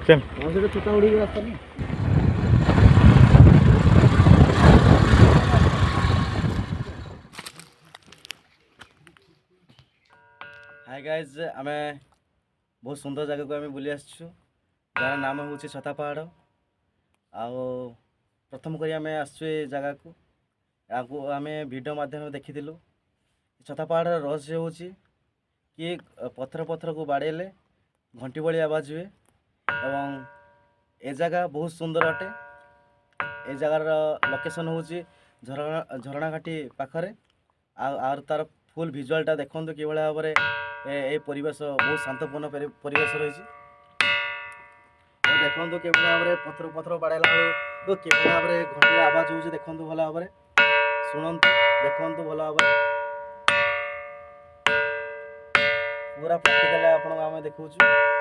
Same छोटा उड़ी रास्ता नहीं। हाय गाइज आम बहुत सुंदर जगह को आम बुली आसछु जार नाम हूँ छता पहाड़। आउ प्रथम करी आम आसछु ए जगह को आगु आम वीडियो माध्यम देखी छता पहाड़ रहस्य हूँ कि पत्थर पत्थर को बाड़ेले घंटी भली आवाज हुए एवं ए जगह बहुत सुंदर अटे। ए जगार लोकेशन हूँ झरणा घाटी पाखरे आर तार फुल भिजुआलटा देखो कि भाव में ये परिवेश बहुत शांतपूर्ण परिवेश रही। देखो कि भाव में पथर पथर बाड़ेला बेलू कि भाव में घंटी आवाज हो देखो भल भाव में शुणु देखु भल भाव पूरा प्रैक्टिकल आप देखा।